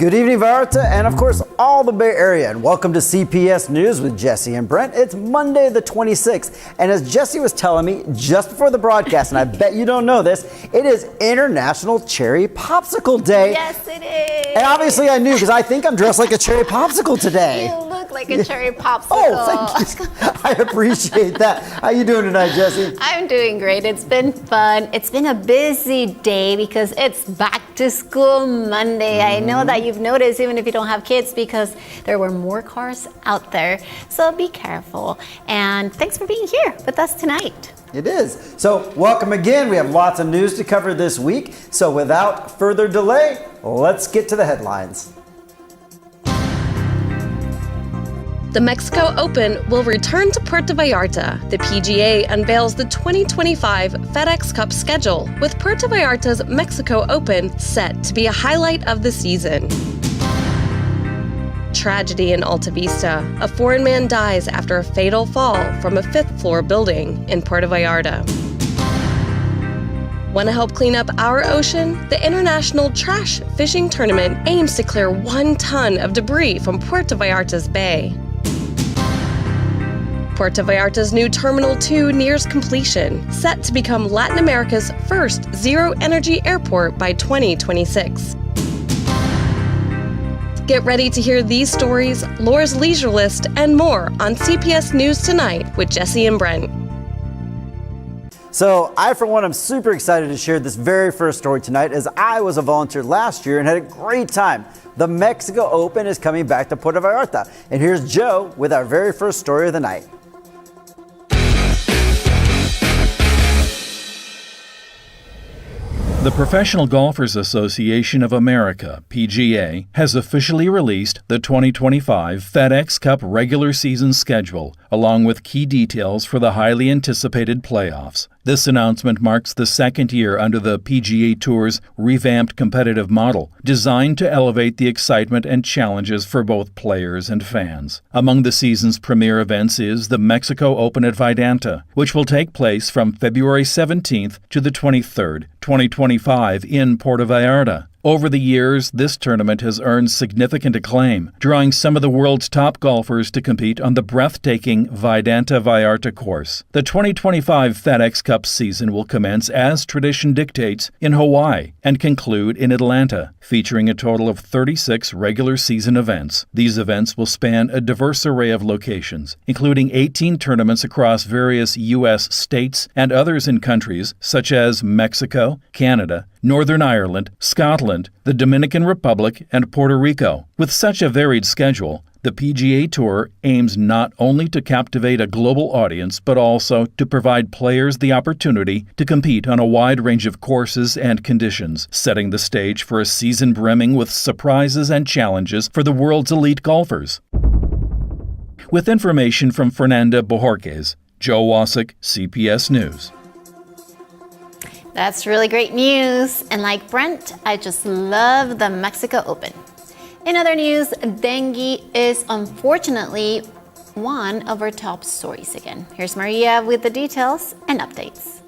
Good evening, Vallarta, and of course, all the Bay Area, and welcome to CPS News with Jesse and Brent. It's Monday the 26th, and as Jesse was telling me just before the broadcast, and I bet you don't know this, it is International Cherry Popsicle Day. Yes, it is. And obviously I knew, because I think I'm dressed like a cherry popsicle today. You look like a cherry popsicle. Oh, thank you. I appreciate that. How you doing tonight, Jesse? I'm doing great. It's been fun. It's been a busy day because it's back to school Monday. I know that you've noticed, even if you don't have kids, because there were more cars out there. So be careful. And thanks for being here with us tonight. It is. So welcome again. We have lots of news to cover this week. So without further delay, let's get to the headlines. The Mexico Open will return to Puerto Vallarta. The PGA unveils the 2025 FedEx Cup schedule, with Puerto Vallarta's Mexico Open set to be a highlight of the season. Tragedy in Alta Vista. A foreign man dies after a fatal fall from a fifth-floor building in Puerto Vallarta. Want to help clean up our ocean? The International Trash Fishing Tournament aims to clear 1 ton of debris from Puerto Vallarta's bay. Puerto Vallarta's new Terminal 2 nears completion, set to become Latin America's first zero-energy airport by 2026. Get ready to hear these stories, Laura's Leisure List, and more on CPS News Tonight with Jesse and Brent. So I, for one, am super excited to share this very first story tonight, as I was a volunteer last year and had a great time. The Mexico Open is coming back to Puerto Vallarta. And here's Joe with our very first story of the night. The Professional Golfers Association of America, PGA, has officially released the 2025 FedEx Cup regular season schedule, along with key details for the highly anticipated playoffs. This announcement marks the second year under the PGA Tour's revamped competitive model, designed to elevate the excitement and challenges for both players and fans. Among the season's premier events is the Mexico Open at Vidanta, which will take place from February 17th to the 23rd, 2025 in Puerto Vallarta. Over the years, this tournament has earned significant acclaim, drawing some of the world's top golfers to compete on the breathtaking Vidanta Vallarta course. The 2025 FedEx Cup season will commence as tradition dictates in Hawaii and conclude in Atlanta, featuring a total of 36 regular season events. These events will span a diverse array of locations, including 18 tournaments across various U.S. states and others in countries such as Mexico, Canada, Northern Ireland, Scotland, the Dominican Republic, and Puerto Rico. With such a varied schedule, the PGA Tour aims not only to captivate a global audience, but also to provide players the opportunity to compete on a wide range of courses and conditions, setting the stage for a season brimming with surprises and challenges for the world's elite golfers. With information from Fernanda Bojorquez, Joe Wasik, CPS News. That's really great news. And like Brent, I just love the Mexico Open. In other news, dengue is unfortunately one of our top stories again. Here's Maria with the details and updates.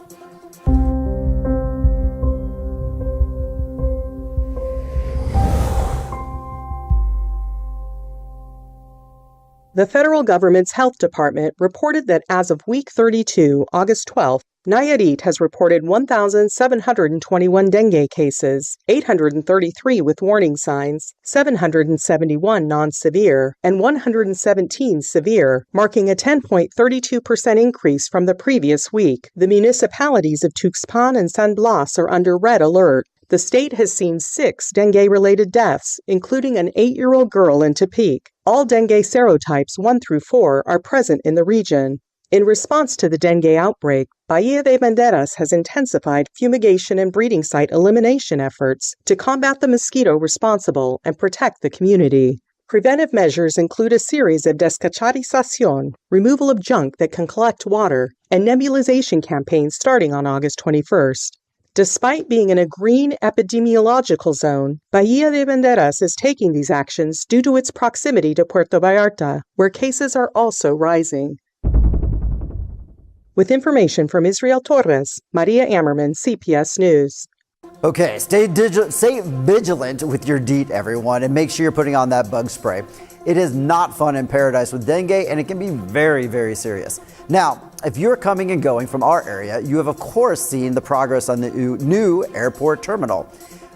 The federal government's health department reported that as of week 32, August 12th, Nayarit has reported 1,721 dengue cases, 833 with warning signs, 771 non-severe, and 117 severe, marking a 10.32% increase from the previous week. The municipalities of Tuxpan and San Blas are under red alert. The state has seen 6 dengue-related deaths, including an 8-year-old girl in Tepic. All dengue serotypes 1 through 4 are present in the region. In response to the dengue outbreak, Bahía de Banderas has intensified fumigation and breeding site elimination efforts to combat the mosquito responsible and protect the community. Preventive measures include a series of descacharización, removal of junk that can collect water, and nebulization campaigns starting on August 21st. Despite being in a green epidemiological zone, Bahía de Banderas is taking these actions due to its proximity to Puerto Vallarta, where cases are also rising. With information from Israel Torres, Maria Ammerman, CPS News. Okay, stay vigilant with your DEET, everyone, and make sure you're putting on that bug spray. It is not fun in paradise with dengue, and it can be very, very serious. Now, if you're coming and going from our area, you have, of course, seen the progress on the new airport terminal.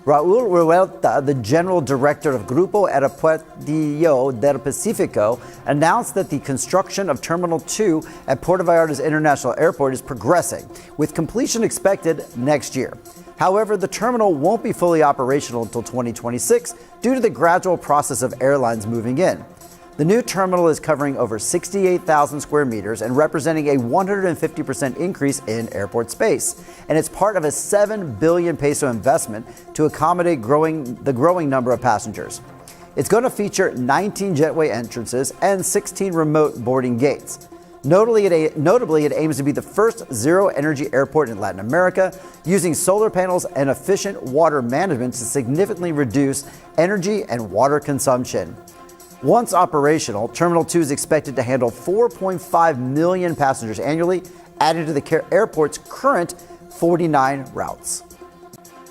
Raul Ruelta, the general director of Grupo Aeropuerto del Pacifico, announced that the construction of Terminal 2 at Puerto Vallarta's International Airport is progressing, with completion expected next year. However, the terminal won't be fully operational until 2026 due to the gradual process of airlines moving in. The new terminal is covering over 68,000 square meters and representing a 150% increase in airport space. And it's part of a 7 billion peso investment to accommodate the growing number of passengers. It's going to feature 19 jetway entrances and 16 remote boarding gates. Notably, it aims to be the first zero-energy airport in Latin America, using solar panels and efficient water management to significantly reduce energy and water consumption. Once operational, Terminal 2 is expected to handle 4.5 million passengers annually, adding to the airport's current 49 routes.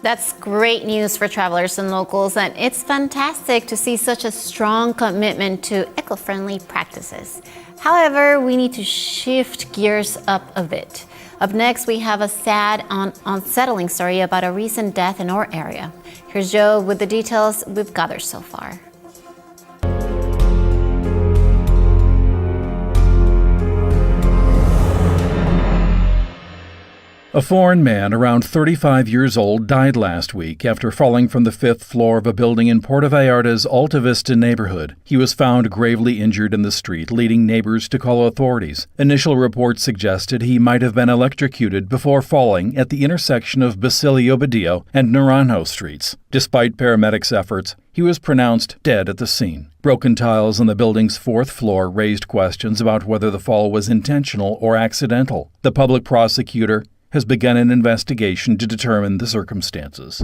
That's great news for travelers and locals, and it's fantastic to see such a strong commitment to eco-friendly practices. However, we need to shift gears up a bit. Up next, we have a sad and unsettling story about a recent death in our area. Here's Joe with the details we've gathered so far. A foreign man around 35 years old died last week after falling from the 5th floor of a building in Puerto Vallarta's Alta Vista neighborhood. He was found gravely injured in the street, leading neighbors to call authorities. Initial reports suggested he might have been electrocuted before falling at the intersection of Basilio Badillo and Naranjo streets. Despite paramedics' efforts, he was pronounced dead at the scene. Broken tiles on the building's 4th floor raised questions about whether the fall was intentional or accidental. The public prosecutor has begun an investigation to determine the circumstances.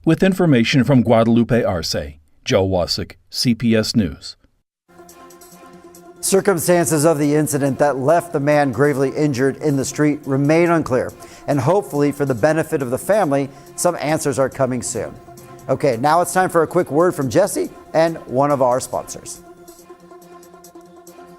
With information from Guadalupe Arce, Joe Wasik, CPS News. Circumstances of the incident that left the man gravely injured in the street remain unclear, and hopefully, for the benefit of the family, some answers are coming soon. Okay, now it's time for a quick word from Jesse and one of our sponsors.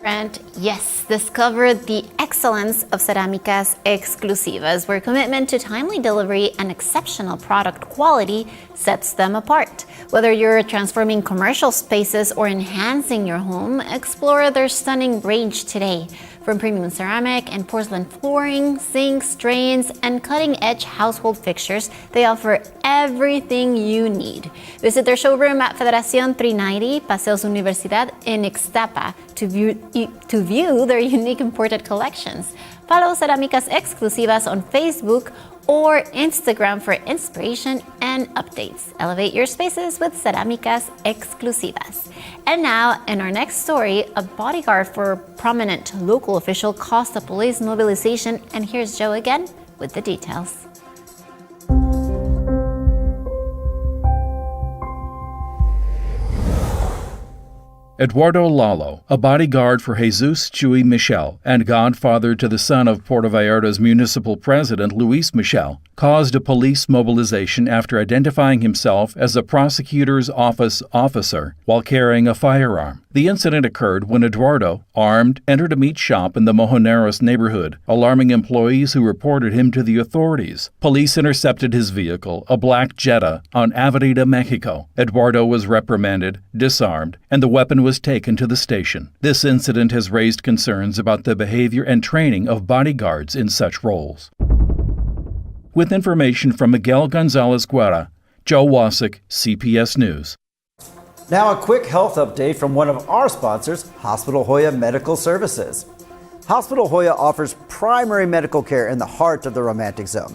Brent, yes, discover the excellence of Cerámicas Exclusivas, where commitment to timely delivery and exceptional product quality sets them apart. Whether you're transforming commercial spaces or enhancing your home, explore their stunning range today. From premium ceramic and porcelain flooring, sinks, drains, and cutting-edge household fixtures, they offer everything you need. Visit their showroom at Federación 390, Paseos Universidad in Ixtapa to view their unique imported collections. Follow Cerámicas Exclusivas on Facebook or Instagram for inspiration and updates. Elevate your spaces with Cerámicas Exclusivas. And now, in our next story, a bodyguard for a prominent local official caused a police mobilization, and here's Joe again with the details. Eduardo Lalo, a bodyguard for Jesus Chuy Michel and godfather to the son of Puerto Vallarta's municipal president Luis Michel, caused a police mobilization after identifying himself as a prosecutor's office officer while carrying a firearm. The incident occurred when Eduardo, armed, entered a meat shop in the Mojoneros neighborhood, alarming employees who reported him to the authorities. Police intercepted his vehicle, a black Jetta, on Avenida Mexico. Eduardo was reprimanded, disarmed, and the weapon was taken to the station. This incident has raised concerns about the behavior and training of bodyguards in such roles. With information from Miguel Gonzalez Guerra, Joe Wasik, CPS News. Now a quick health update from one of our sponsors, Hospital Hoya Medical Services. Hospital Hoya offers primary medical care in the heart of the romantic zone.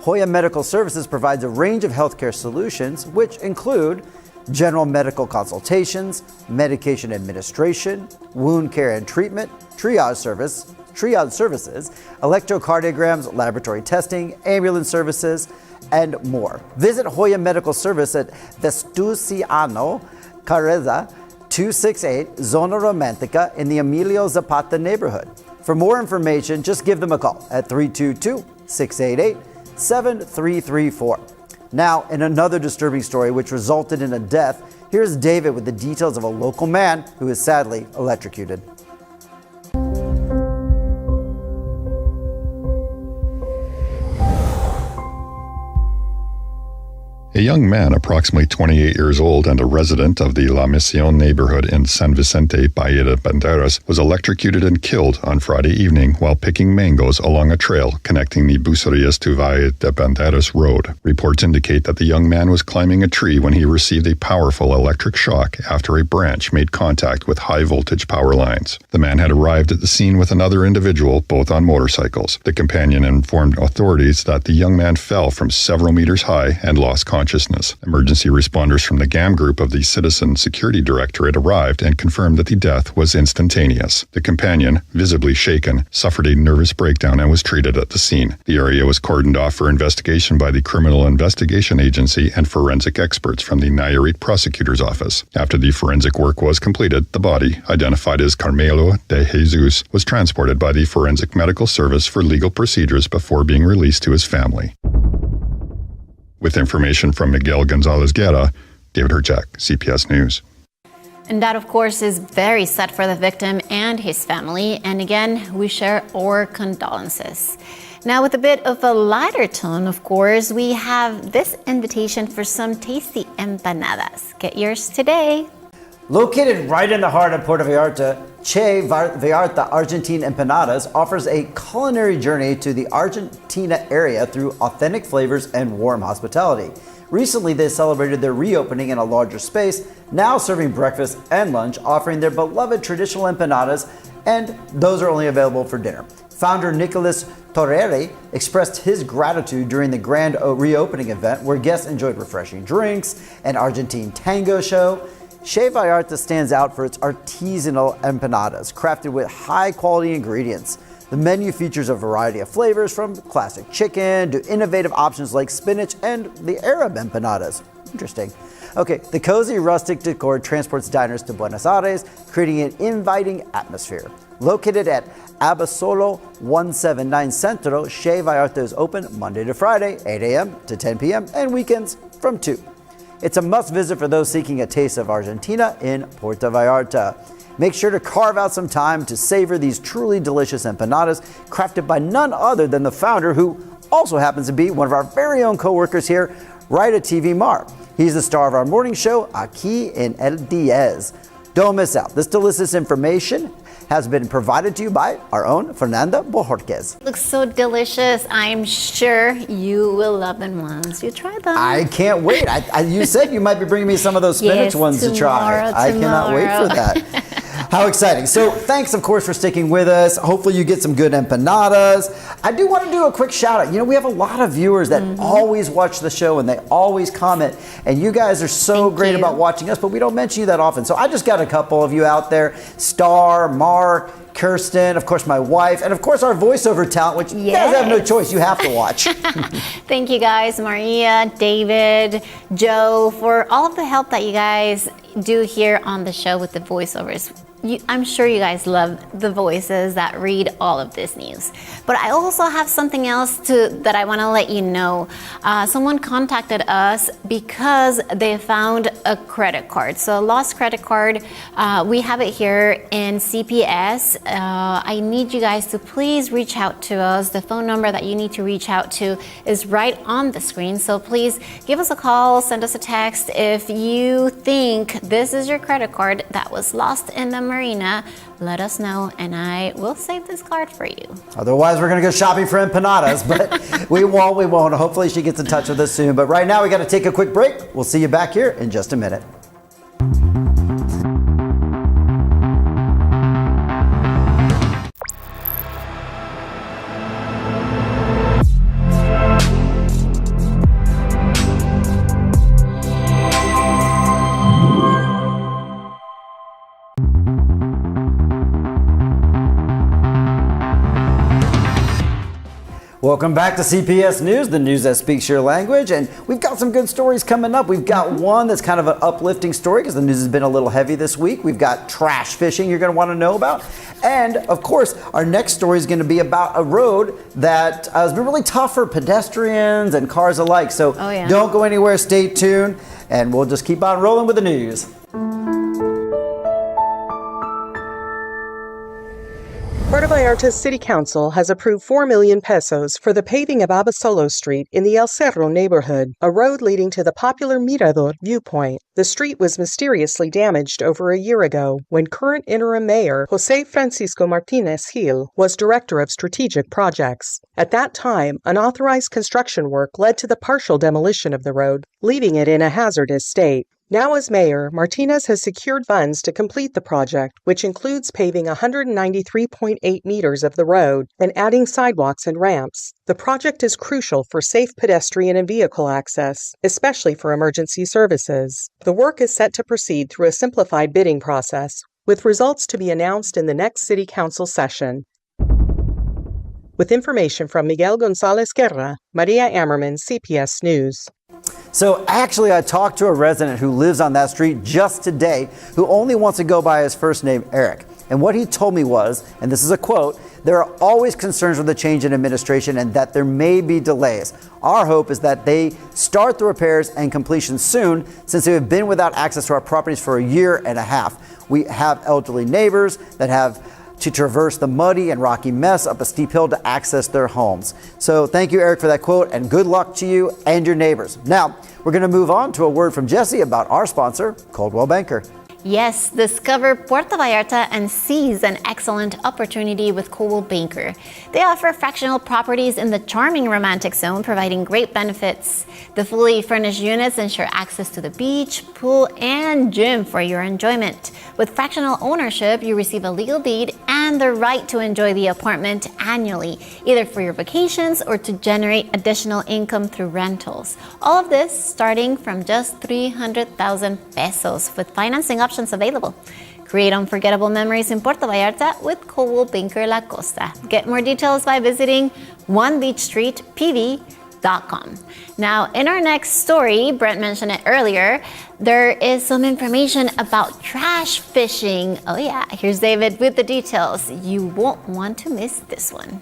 Hoya Medical Services provides a range of healthcare solutions, which include general medical consultations, medication administration, wound care and treatment, triage services, electrocardiograms, laboratory testing, ambulance services, and more. Visit Hoya Medical Service at Vestustiano Carreza 268 Zona Romantica in the Emilio Zapata neighborhood. For more information, just give them a call at 322-688-0000. 7334. Now, in another disturbing story which resulted in a death, here's David with the details of a local man who is sadly electrocuted. A young man, approximately 28 years old and a resident of the La Mission neighborhood in San Vicente, Bahía de Banderas, was electrocuted and killed on Friday evening while picking mangoes along a trail connecting the Bucerías to Bahía de Banderas road. Reports indicate that the young man was climbing a tree when he received a powerful electric shock after a branch made contact with high-voltage power lines. The man had arrived at the scene with another individual, both on motorcycles. The companion informed authorities that the young man fell from several meters high and lost consciousness. Emergency responders from the GAM group of the Citizen Security Directorate arrived and confirmed that the death was instantaneous. The companion, visibly shaken, suffered a nervous breakdown and was treated at the scene. The area was cordoned off for investigation by the Criminal Investigation Agency and forensic experts from the Nayarit Prosecutor's Office. After the forensic work was completed, the body, identified as Carmelo de Jesus, was transported by the Forensic Medical Service for legal procedures before being released to his family. With information from Miguel Gonzalez Guerra, David Herchak, CPS News. And that, of course, is very sad for the victim and his family. And again, we share our condolences. Now, with a bit of a lighter tone, of course, we have this invitation for some tasty empanadas. Get yours today. Located right in the heart of Puerto Vallarta, Vallarta Argentine Empanadas offers a culinary journey to the Argentina area through authentic flavors and warm hospitality. Recently, they celebrated their reopening in a larger space, now serving breakfast and lunch, offering their beloved traditional empanadas, and those are only available for dinner. Founder Nicolas Torrere expressed his gratitude during the grand reopening event, where guests enjoyed refreshing drinks, an Argentine tango show. Vallarta stands out for its artisanal empanadas, crafted with high-quality ingredients. The menu features a variety of flavors, from classic chicken to innovative options like spinach and the Arab empanadas. Interesting. Okay, the cozy rustic decor transports diners to Buenos Aires, creating an inviting atmosphere. Located at Abasolo 179 Centro, Vallarta is open Monday to Friday, 8 a.m. to 10 p.m., and weekends from 2. It's a must-visit for those seeking a taste of Argentina in Puerto Vallarta. Make sure to carve out some time to savor these truly delicious empanadas, crafted by none other than the founder, who also happens to be one of our very own co-workers here, right at TV Mar. He's the star of our morning show, Aquí en El Diez. Don't miss out. This delicious information has been provided to you by our own Fernanda Bojorquez. Looks so delicious. I'm sure you will love them once you try them. I can't wait. You said you might be bringing me some of those spinach ones to try. I cannot wait for that. How exciting. So thanks, of course, for sticking with us. Hopefully you get some good empanadas. I do want to do a quick shout out. You know, we have a lot of viewers that always watch the show and they always comment. And you guys are so great about watching us, but we don't mention you that often. So I just got a couple of you out there. Star, Mark, Kirsten, of course, my wife, and of course our voiceover talent, which you guys have no choice. You have to watch. Thank you guys, Maria, David, Joe, for all of the help that you guys do here on the show with the voiceovers. I'm sure you guys love the voices that read all of this news. But I also have something else that I want to let you know. Someone contacted us because they found a credit card. So a lost credit card. We have it here in CPS. I need you guys to please reach out to us. The phone number that you need to reach out to is right on the screen. So please give us a call, send us a text if you think this is your credit card that was lost in the marina. Let us know and I will save this card for you. Otherwise, we're going to go shopping for empanadas, but we won't. Hopefully she gets in touch with us soon. But right now we got to take a quick break. We'll see you back here in just a minute. Welcome back to CPS News, the news that speaks your language. And we've got some good stories coming up. We've got one that's kind of an uplifting story because the news has been a little heavy this week. We've got trash fishing you're going to want to know about. And of course, our next story is going to be about a road that has been really tough for pedestrians and cars alike. So don't go anywhere, stay tuned, and we'll just keep on rolling with the news. Puerto Vallarta's City Council has approved 4 million pesos for the paving of Abasolo Street in the El Cerro neighborhood, a road leading to the popular Mirador viewpoint. The street was mysteriously damaged over a year ago when current interim mayor Jose Francisco Martinez Gil was director of strategic projects. At that time, unauthorized construction work led to the partial demolition of the road, leaving it in a hazardous state. Now as mayor, Martinez has secured funds to complete the project, which includes paving 193.8 meters of the road and adding sidewalks and ramps. The project is crucial for safe pedestrian and vehicle access, especially for emergency services. The work is set to proceed through a simplified bidding process, with results to be announced in the next City Council session. With information from Miguel Gonzalez Guerra, Maria Ammerman, CPS News. So actually, I talked to a resident who lives on that street just today who only wants to go by his first name, Eric. And what he told me was, and this is a quote, "There are always concerns with the change in administration and that there may be delays. Our hope is that they start the repairs and completion soon since they have been without access to our properties for a year and a half. We have elderly neighbors that have to traverse the muddy and rocky mess up a steep hill to access their homes." So thank you, Eric, for that quote, and good luck to you and your neighbors. Now, we're going to move on to a word from Jesse about our sponsor, Coldwell Banker. Yes, discover Puerto Vallarta and seize an excellent opportunity with Coldwell Banker. They offer fractional properties in the charming romantic zone, providing great benefits. The fully furnished units ensure access to the beach, pool, and gym for your enjoyment. With fractional ownership, you receive a legal deed and the right to enjoy the apartment annually, either for your vacations or to generate additional income through rentals. All of this starting from just 300,000 pesos with financing options available. Create unforgettable memories in Puerto Vallarta with Coldwell Banker La Costa. Get more details by visiting onebeachstreetpv.com. Now, in our next story, Brent mentioned it earlier, there is some information about trash fishing. Oh yeah, here's David with the details. You won't want to miss this one.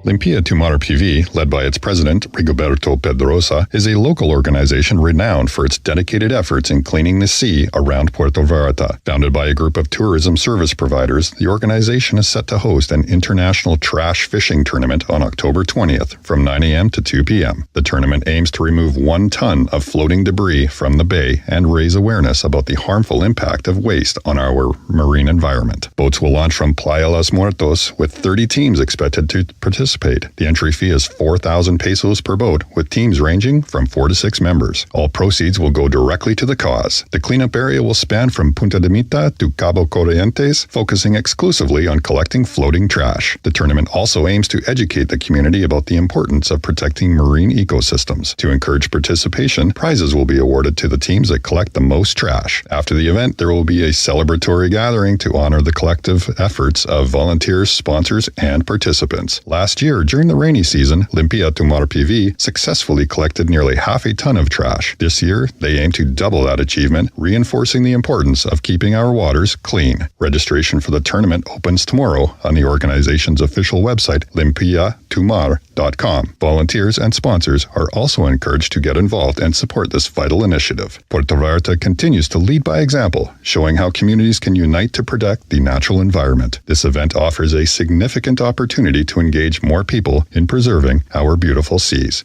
Limpia Tumar PV, led by its president, Rigoberto Pedrosa, is a local organization renowned for its dedicated efforts in cleaning the sea around Puerto Vallarta. Founded by a group of tourism service providers, the organization is set to host an international trash fishing tournament on October 20th from 9 a.m. to 2 p.m. The tournament aims to remove 1 ton of floating debris from the bay and raise awareness about the harmful impact of waste on our marine environment. Boats will launch from Playa Los Muertos, with 30 teams expected to participate. The entry fee is 4,000 pesos per boat, with teams ranging from 4 to 6 members. All proceeds will go directly to the cause. The cleanup area will span from Punta de Mita to Cabo Corrientes, focusing exclusively on collecting floating trash. The tournament also aims to educate the community about the importance of protecting marine ecosystems. To encourage participation, prizes will be awarded to the teams that collect the most trash. After the event, there will be a celebratory gathering to honor the collective efforts of volunteers, sponsors, and participants. Last year, during the rainy season, Limpia Tumar PV successfully collected nearly half a ton of trash. This year, they aim to double that achievement, reinforcing the importance of keeping our waters clean. Registration for the tournament opens tomorrow on the organization's official website, limpiatumar.com. Volunteers and sponsors are also encouraged to get involved and support this vital initiative. Puerto Vallarta continues to lead by example, showing how communities can unite to protect the natural environment. This event offers a significant opportunity to engage more people in preserving our beautiful seas.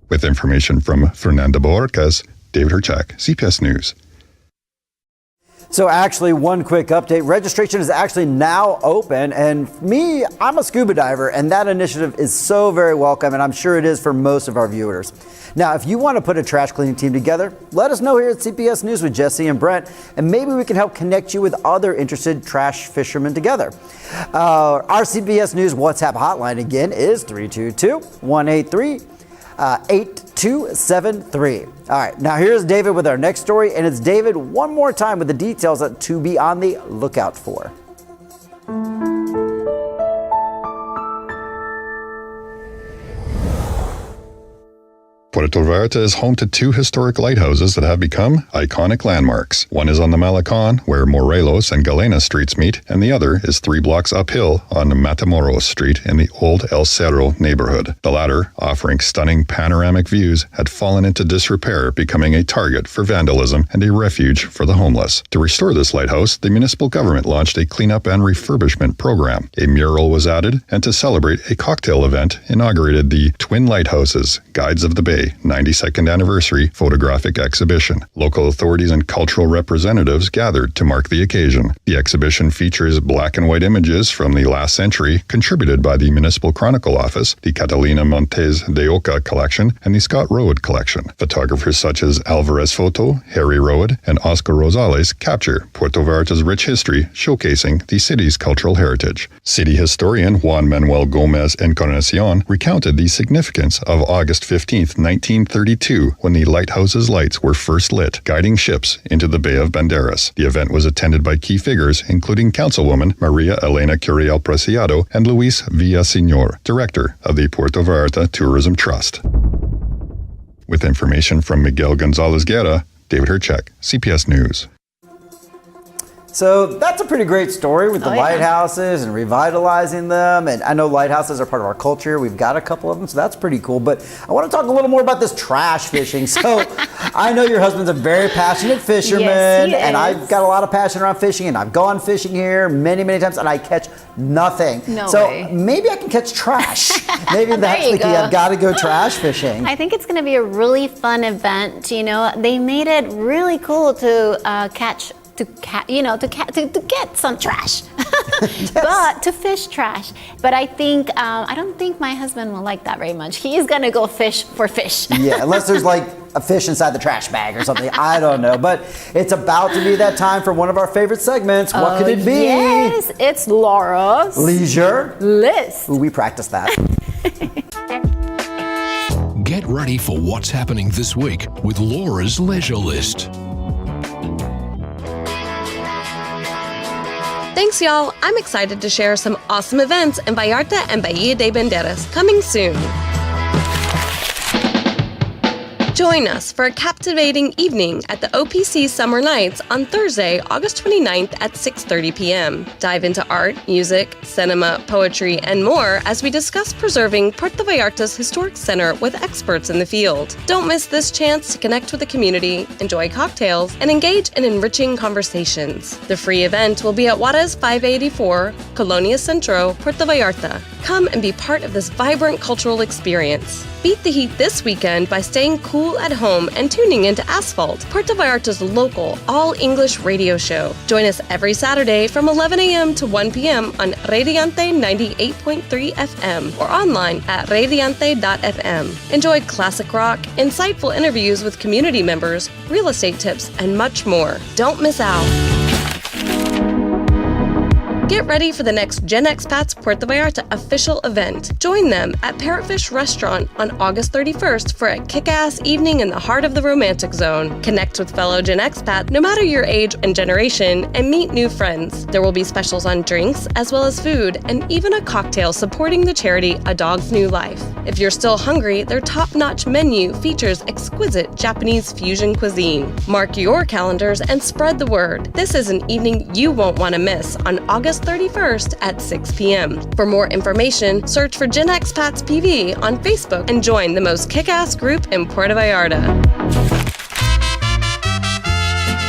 With information from Fernanda Borges, David Herchak, CPS News. So actually, one quick update. Registration is actually now open, and me, I'm a scuba diver, and that initiative is so very welcome, and I'm sure it is for most of our viewers. Now, if you want to put a trash cleaning team together, let us know here at CPS News with Jesse and Brent, and maybe we can help connect you with other interested trash fishermen together. Our CPS News WhatsApp hotline again is 322-183 8273. All right, now here's David with our next story, and it's David one more time with the details to be on the lookout for. Puerto Vallarta is home to two historic lighthouses that have become iconic landmarks. One is on the Malecon, where Morelos and Galena streets meet, and the other is 3 blocks uphill on Matamoros Street in the old El Cerro neighborhood. The latter, offering stunning panoramic views, had fallen into disrepair, becoming a target for vandalism and a refuge for the homeless. To restore this lighthouse, the municipal government launched a cleanup and refurbishment program. A mural was added, and to celebrate, a cocktail event inaugurated the Twin Lighthouses, Guides of the Bay 92nd Anniversary Photographic Exhibition. Local authorities and cultural representatives gathered to mark the occasion. The exhibition features black and white images from the last century contributed by the Municipal Chronicle Office, the Catalina Montes de Oca Collection, and the Scott Road Collection. Photographers such as Alvarez Photo, Harry Road, and Oscar Rosales capture Puerto Vallarta's rich history, showcasing the city's cultural heritage. City historian Juan Manuel Gomez Encarnacion recounted the significance of August 15th, 1932, when the lighthouse's lights were first lit, guiding ships into the Bay of Banderas. The event was attended by key figures, including Councilwoman Maria Elena Curiel Preciado and Luis Villaseñor, director of the Puerto Vallarta Tourism Trust. With information from Miguel Gonzalez Guerra, David Herchek, CPS News. So that's a pretty great story with the lighthouses and revitalizing them. And I know lighthouses are part of our culture. We've got a couple of them, so that's pretty cool. But I want to talk a little more about this trash fishing. So I know your husband's a very passionate fisherman. Yes, he is. And I've got a lot of passion around fishing. And I've gone fishing here many, many times, and I catch nothing. No so way. Maybe I can catch trash. Maybe that's the key. I've got to go trash fishing. I think it's going to be a really fun event. You know, they made it really cool to get some trash, Yes. but to fish trash. But I think I don't think my husband will like that very much. He's gonna go fish for fish. Yeah, unless there's like a fish inside the trash bag or something. I don't know. But it's about to be that time for one of our favorite segments. What could it be? Yes, it's Laura's Leisure List. Ooh, we practiced that. Get ready for what's happening this week with Laura's Leisure List. Thanks, y'all. I'm excited to share some awesome events in Vallarta and Bahía de Banderas coming soon. Join us for a captivating evening at the OPC Summer Nights on Thursday, August 29th at 6:30 p.m. Dive into art, music, cinema, poetry, and more as we discuss preserving Puerto Vallarta's historic center with experts in the field. Don't miss this chance to connect with the community, enjoy cocktails, and engage in enriching conversations. The free event will be at Juarez 584, Colonia Centro, Puerto Vallarta. Come and be part of this vibrant cultural experience. Beat the heat this weekend by staying cool at home and tuning into Asphalt, Puerto Vallarta's local all-English radio show. Join us every Saturday from 11 a.m. to 1 p.m. on Radiante 98.3 FM or online at radiante.fm. Enjoy classic rock, insightful interviews with community members, real estate tips, and much more. Don't miss out. Get ready for the next Gen Expats Puerto Vallarta official event. Join them at Parrotfish Restaurant on August 31st for a kick-ass evening in the heart of the romantic zone. Connect with fellow Gen Expat no matter your age and generation and meet new friends. There will be specials on drinks as well as food and even a cocktail supporting the charity A Dog's New Life. If you're still hungry, their top-notch menu features exquisite Japanese fusion cuisine. Mark your calendars and spread the word. This is an evening you won't want to miss on August 31st at 6 p.m. For more information, search for Gen Expats PV on Facebook and join the most kick-ass group in Puerto Vallarta.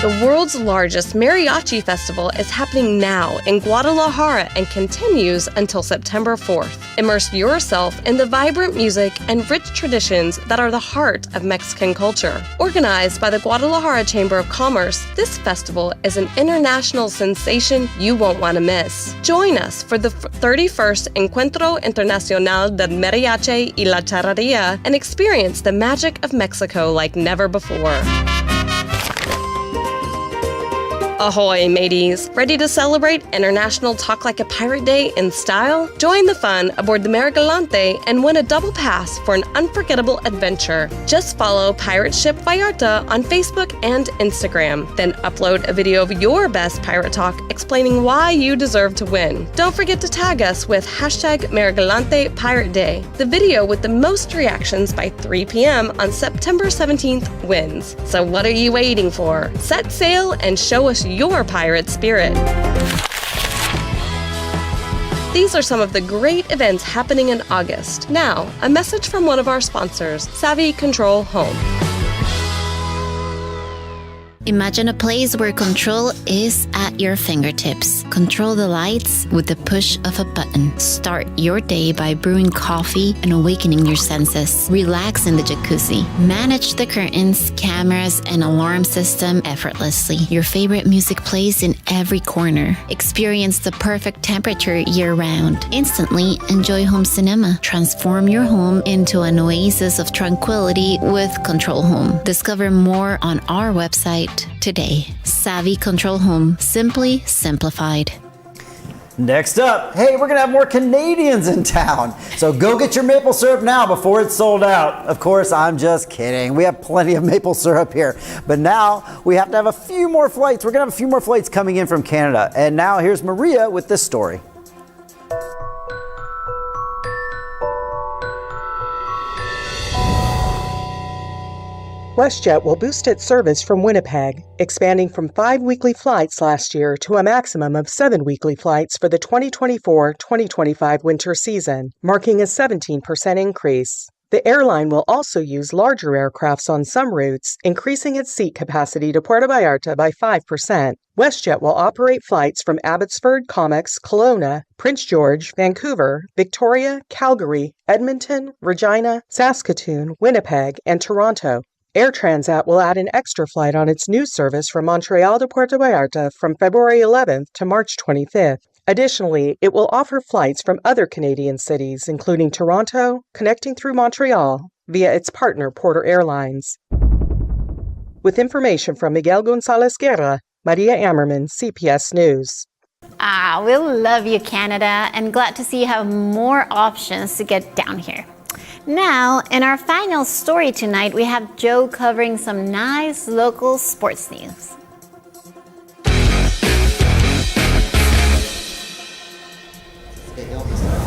The world's largest mariachi festival is happening now in Guadalajara and continues until September 4th. Immerse yourself in the vibrant music and rich traditions that are the heart of Mexican culture. Organized by the Guadalajara Chamber of Commerce, this festival is an international sensation you won't want to miss. Join us for the 31st Encuentro Internacional del Mariachi y la Charrería and experience the magic of Mexico like never before. Ahoy, mateys! Ready to celebrate International Talk Like a Pirate Day in style? Join the fun aboard the Marigalante and win a double pass for an unforgettable adventure. Just follow Pirate Ship Vallarta on Facebook and Instagram. Then upload a video of your best pirate talk explaining why you deserve to win. Don't forget to tag us with hashtag Marigalante Pirate Day. The video with the most reactions by 3 p.m. on September 17th wins. So what are you waiting for? Set sail and show us your pirate spirit. These are some of the great events happening in August. Now, a message from one of our sponsors, Savvy Control Home. Imagine a place where control is at your fingertips. Control the lights with the push of a button. Start your day by brewing coffee and awakening your senses. Relax in the jacuzzi. Manage the curtains, cameras, and alarm system effortlessly. Your favorite music plays in every corner. Experience the perfect temperature year-round. Instantly enjoy home cinema. Transform your home into an oasis of tranquility with Control Home. Discover more on our website today. Savvy Control Home, simply simplified. Next up, hey, we're gonna have more Canadians in town. So go get your maple syrup now before it's sold out. Of course, I'm just kidding. We have plenty of maple syrup here. But now we have to have a few more flights. We're gonna have a few more flights coming in from Canada. And now here's Maria with this story. WestJet will boost its service from Winnipeg, expanding from 5 weekly flights last year to a maximum of 7 weekly flights for the 2024-2025 winter season, marking a 17% increase. The airline will also use larger aircrafts on some routes, increasing its seat capacity to Puerto Vallarta by 5%. WestJet will operate flights from Abbotsford, Comox, Kelowna, Prince George, Vancouver, Victoria, Calgary, Edmonton, Regina, Saskatoon, Winnipeg, and Toronto. Air Transat will add an extra flight on its new service from Montreal to Puerto Vallarta from February 11th to March 25th. Additionally, it will offer flights from other Canadian cities, including Toronto, connecting through Montreal via its partner Porter Airlines. With information from Miguel Gonzalez Guerra, Maria Ammerman, CPS News. We love you, Canada, and glad to see you have more options to get down here. Now, in our final story tonight, we have Joe covering some nice local sports news.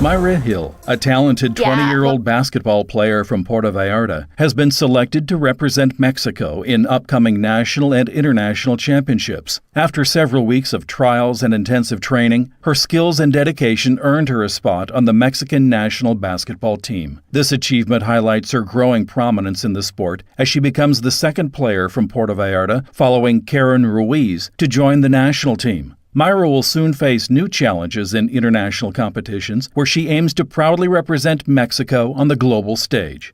Myra Hill, a talented 20-year-old basketball player from Puerto Vallarta, has been selected to represent Mexico in upcoming national and international championships. After several weeks of trials and intensive training, her skills and dedication earned her a spot on the Mexican national basketball team. This achievement highlights her growing prominence in the sport as she becomes the second player from Puerto Vallarta, following Karen Ruiz, to join the national team. Myra will soon face new challenges in international competitions where she aims to proudly represent Mexico on the global stage.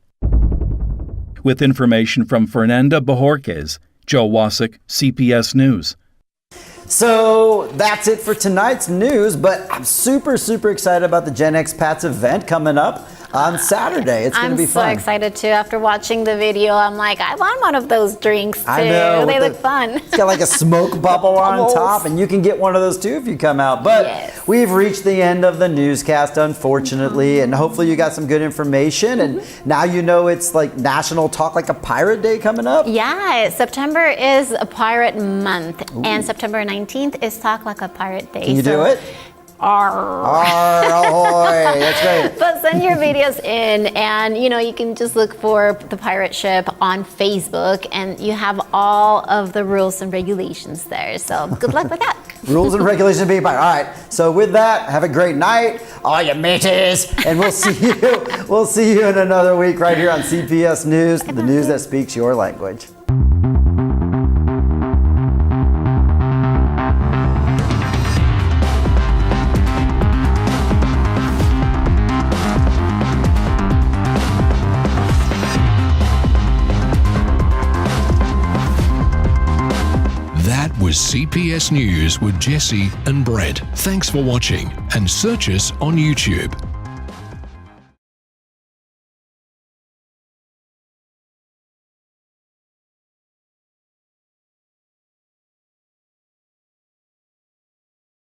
With information from Fernanda Bojorquez, Joe Wasik, CPS News. So that's it for tonight's news, but I'm super excited about the Gen Expats event coming up on Saturday. It's going to be fun. I'm so excited too. After watching the video, I'm like, I want one of those drinks too. I know. They look fun. It's got like a smoke bubble on top, and you can get one of those too if you come out. But we've reached the end of the newscast, unfortunately, and hopefully you got some good information. And now you know it's like National Talk Like a Pirate Day coming up. Yeah, September is a pirate month, and September 19th is Talk Like a Pirate Day. Can you do it? Ahoy! That's great. But send your videos in, and you can just look for the pirate ship on Facebook, and you have all of the rules and regulations there. So good luck with that. Rules and regulations of being a pirate. All right. So with that, have a great night, all you mateys, and we'll see you. We'll see you in another week right here on CPS News, the news that speaks your language. Was CPS News with Jesse and Brent. Thanks for watching, and search us on YouTube.